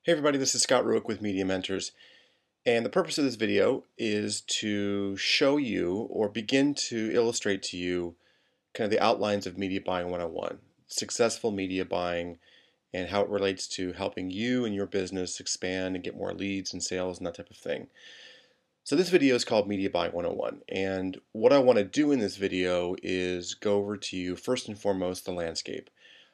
Hey everybody, this is Scott Ruick with Media Mentors, and the purpose of this video is to show you or begin to illustrate to you kind of the outlines of Media Buying 101, successful media buying, and how it relates to helping you and your business expand and get more leads and sales and that type of thing. So this video is called Media Buying 101, and what I want to do in this video is go over to you first and foremost the landscape.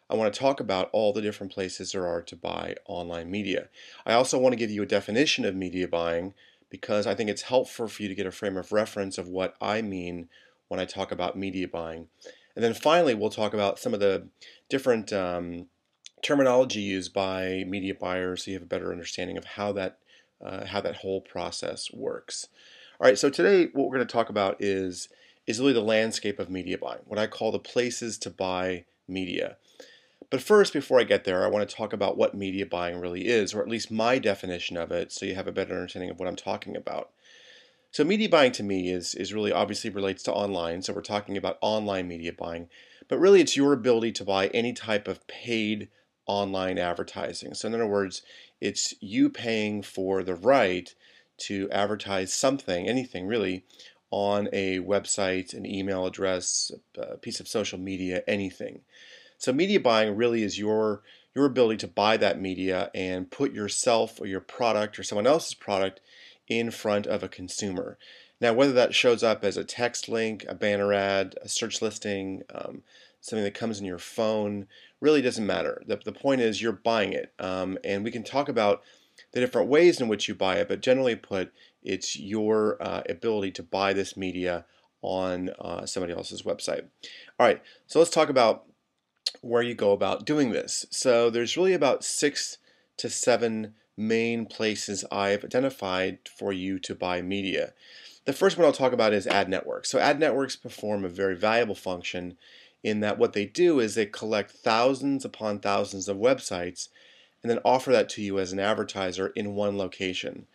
I want to talk about all the different places there are to buy online media. I also want to give you a definition of media buying because I think it's helpful for you to get a frame of reference of what I mean when I talk about media buying. And then finally, we'll talk about some of the different terminology used by media buyers so you have a better understanding of how that whole process works. All right, so today what we're going to talk about is really the landscape of media buying, what I call the places to buy media. But first, before I get there, I want to talk about what media buying really is, or at least my definition of it, so you have a better understanding of what I'm talking about. So media buying to me is really obviously relates to online, so we're talking about online media buying, but really it's your ability to buy any type of paid online advertising. So in other words, it's you paying for the right to advertise something, anything really, on a website, an email address, a piece of social media, anything. So media buying really is your ability to buy that media and put yourself or your product or someone else's product in front of a consumer. Now, whether that shows up as a text link, a banner ad, a search listing, something that comes in your phone, really doesn't matter. The point is you're buying it. And we can talk about the different ways in which you buy it, but generally put, it's your ability to buy this media on somebody else's website. All right, so let's talk about where you go about doing this. So there's really about 6 to 7 main places I've identified for you to buy media. The first one I'll talk about is ad networks. So ad networks perform a very valuable function in that what they do is they collect thousands upon thousands of websites and then offer that to you as an advertiser in one location.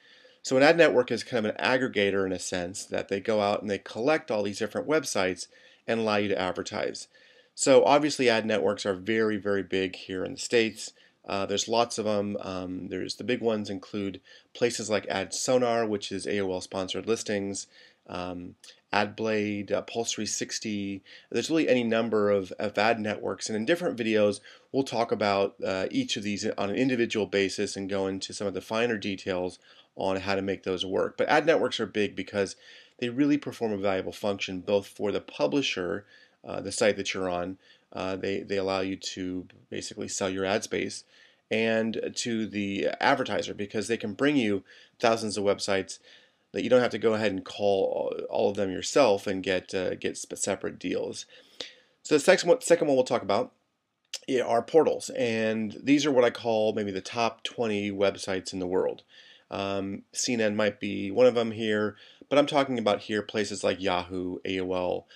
So an ad network is kind of an aggregator in a sense that they go out and they collect all these different websites and allow you to advertise. So obviously ad networks are very, very big here in the States. There's lots of them. There's the big ones include places like AdSonar, which is AOL sponsored listings, AdBlade, Pulse360. There's really any number of ad networks, and in different videos we'll talk about each of these on an individual basis and go into some of the finer details on how to make those work. But ad networks are big because they really perform a valuable function both for the publisher, the site that you're on. They allow you to basically sell your ad space, and to the advertiser because they can bring you thousands of websites that you don't have to go ahead and call all of them yourself and get separate deals. So the second one we'll talk about are portals, and these are what I call maybe the top 20 websites in the world. CNN might be one of them here, but I'm talking about here places like Yahoo, AOL,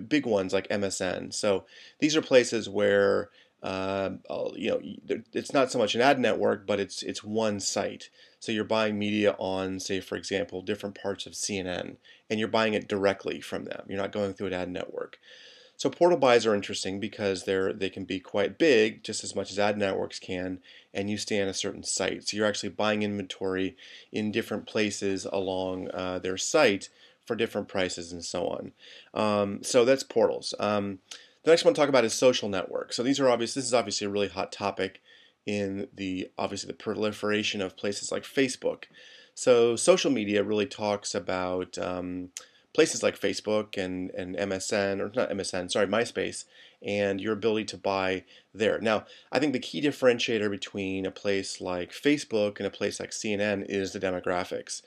big ones like MSN. So these are places where it's not so much an ad network, but it's one site. So you're buying media on, say, for example, different parts of CNN, and you're buying it directly from them. You're not going through an ad network. So portal buys are interesting because they can be quite big, just as much as ad networks can, and you stay on a certain site. So you're actually buying inventory in different places along their site for different prices and so on. So that's portals. The next one to talk about is social networks. So this is obviously a really hot topic in the proliferation of places like Facebook. So social media really talks about places like Facebook and MSN, or not MSN, sorry, MySpace, and your ability to buy there. Now, I think the key differentiator between a place like Facebook and a place like CNN is the demographics,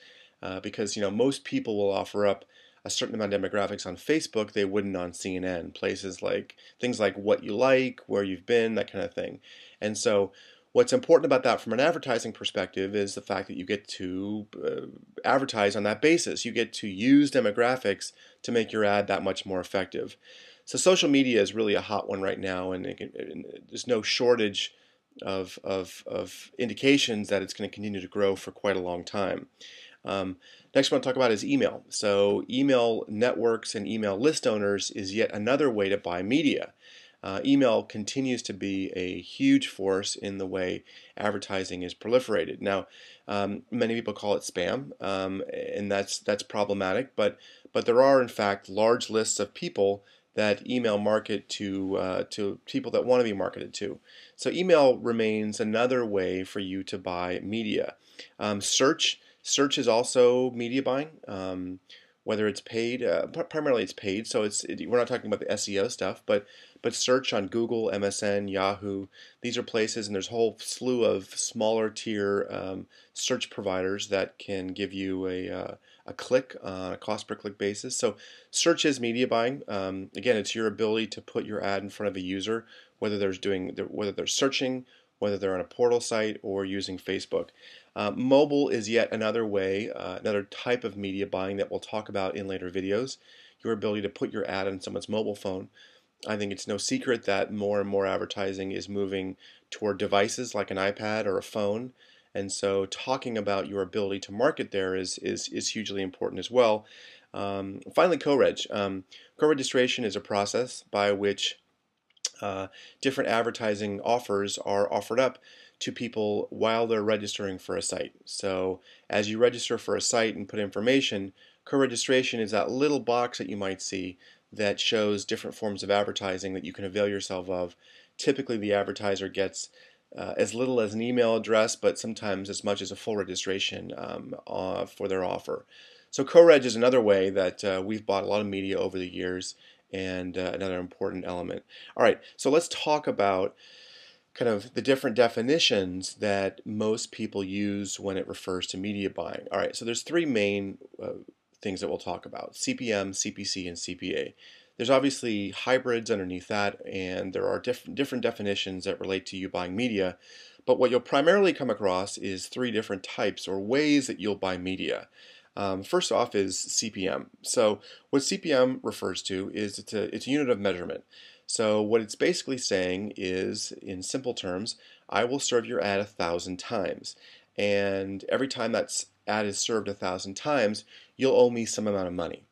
because most people will offer up a certain amount of demographics on Facebook they wouldn't on CNN. Places like things like what you like, where you've been, that kind of thing. And so what's important about that from an advertising perspective is the fact that you get to advertise on that basis. You get to use demographics to make your ad that much more effective. So social media is really a hot one right now, and there's no shortage of indications that it's going to continue to grow for quite a long time. Next one I'll talk about is email. So email networks and email list owners is yet another way to buy media. email continues to be a huge force in the way advertising is proliferated. Now, many people call it spam, and that's problematic. But there are in fact large lists of people that email market to people that want to be marketed to. So email remains another way for you to buy media. Search is also media buying. Whether it's paid, primarily it's paid, so we're not talking about the SEO stuff, but search on Google, MSN, Yahoo, these are places, and there's a whole slew of smaller tier search providers that can give you a click on a cost per click basis. So search is media buying. Again, it's your ability to put your ad in front of a user, whether they're searching, whether they're on a portal site or using Facebook. Mobile is yet another way, another type of media buying that we'll talk about in later videos. Your ability to put your ad on someone's mobile phone. I think it's no secret that more and more advertising is moving toward devices like an iPad or a phone. And so talking about your ability to market there is hugely important as well. Finally, co-reg. Co-registration is a process by which different advertising offers are offered up to people while they're registering for a site. So as you register for a site and put information, co-registration is that little box that you might see that shows different forms of advertising that you can avail yourself of. Typically the advertiser gets as little as an email address, but sometimes as much as a full registration for their offer. So co-reg is another way that we've bought a lot of media over the years, and another important element. All right, so let's talk about kind of the different definitions that most people use when it refers to media buying. All right, so there's three main things that we'll talk about: CPM, CPC, and CPA. There's obviously hybrids underneath that, and there are different definitions that relate to you buying media. But what you'll primarily come across is three different types or ways that you'll buy media. First off is CPM. So what CPM refers to is it's a unit of measurement. So what it's basically saying is, in simple terms, I will serve your ad 1,000 times. And every time that ad is served 1,000 times, you'll owe me some amount of money.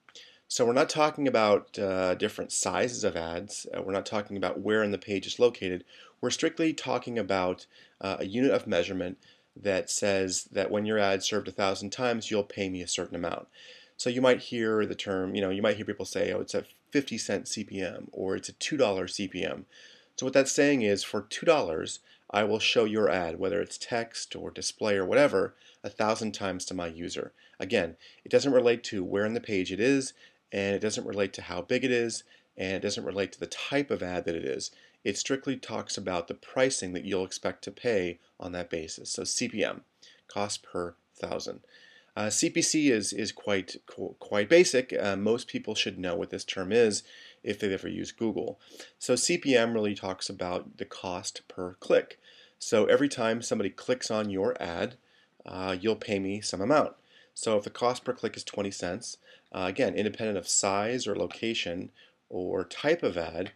So we're not talking about different sizes of ads. We're not talking about where in the page it's located. We're strictly talking about a unit of measurement that says that when your ad served 1,000 times, you'll pay me a certain amount. So you might hear the term, you might hear people say, oh, it's a 50-cent CPM, or it's a $2 CPM. So what that's saying is, for $2, I will show your ad, whether it's text or display or whatever, 1,000 times to my user. Again, it doesn't relate to where in the page it is, and it doesn't relate to how big it is, and it doesn't relate to the type of ad that it is. It strictly talks about the pricing that you'll expect to pay on that basis. So CPM, cost per 1,000. CPC is quite basic. Most people should know what this term is if they've ever used Google. So CPM really talks about the cost per click. So every time somebody clicks on your ad, you'll pay me some amount. So if the cost per click is 20 cents, again, independent of size or location or type of ad,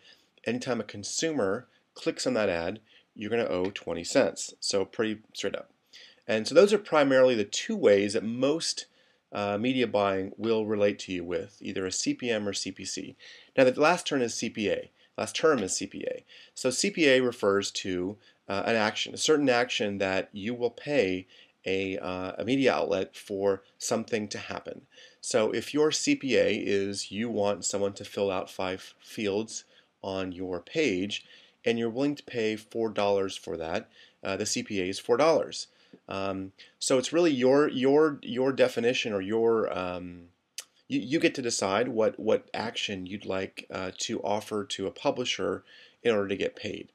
anytime a consumer clicks on that ad, you're going to owe 20 cents. So pretty straight up. And so those are primarily the two ways that most media buying will relate to you with, either a CPM or CPC. Now the last term is CPA. Last term is CPA. So CPA refers to an action, a certain action that you will pay a media outlet for something to happen. So if your CPA is you want someone to fill out 5 fields on your page, and you're willing to pay $4 for that, the CPA is $4. So it's really your definition, or you get to decide what action you'd like to offer to a publisher in order to get paid.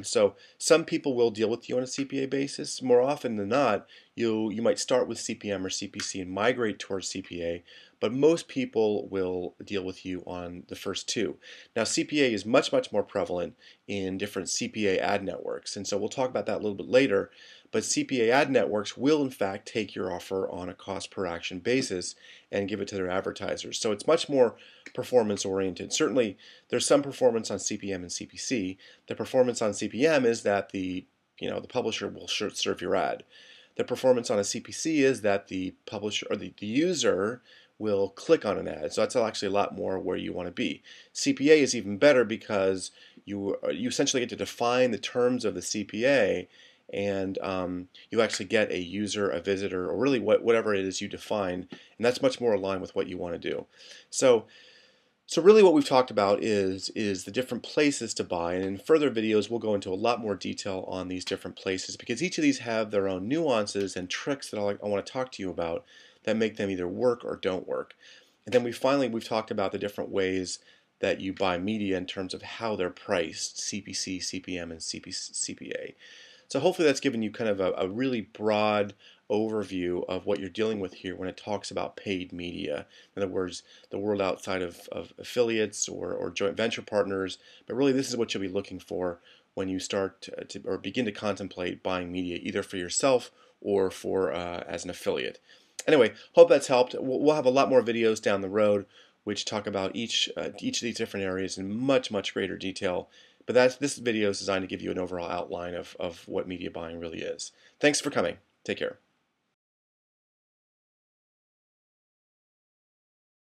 So some people will deal with you on a CPA basis. More often than not, you might start with CPM or CPC and migrate towards CPA, but most people will deal with you on the first two. Now CPA is much more prevalent in different CPA ad networks, and so we'll talk about that a little bit later. But CPA ad networks will in fact take your offer on a cost per action basis and give it to their advertisers. So it's much more performance oriented. Certainly there's some performance on CPM and CPC. The performance on CPM is that the publisher will serve your ad. The performance on a CPC is that the publisher or the user will click on an ad. So that's actually a lot more where you want to be. CPA is even better because you essentially get to define the terms of the CPA, and you actually get a user, a visitor, or really whatever it is you define, and that's much more aligned with what you want to do. So really what we've talked about is the different places to buy, and in further videos we'll go into a lot more detail on these different places, because each of these have their own nuances and tricks that I want to talk to you about that make them either work or don't work. And then we've talked about the different ways that you buy media in terms of how they're priced: CPC, CPM, and CPA. So hopefully that's given you kind of a really broad overview of what you're dealing with here when it talks about paid media. In other words, the world outside of affiliates or joint venture partners. But really, this is what you'll be looking for when you start or begin to contemplate buying media, either for yourself or for as an affiliate. Anyway, hope that's helped. We'll have a lot more videos down the road which talk about each of these different areas in much greater detail. But this video is designed to give you an overall outline of what media buying really is. Thanks for coming. Take care.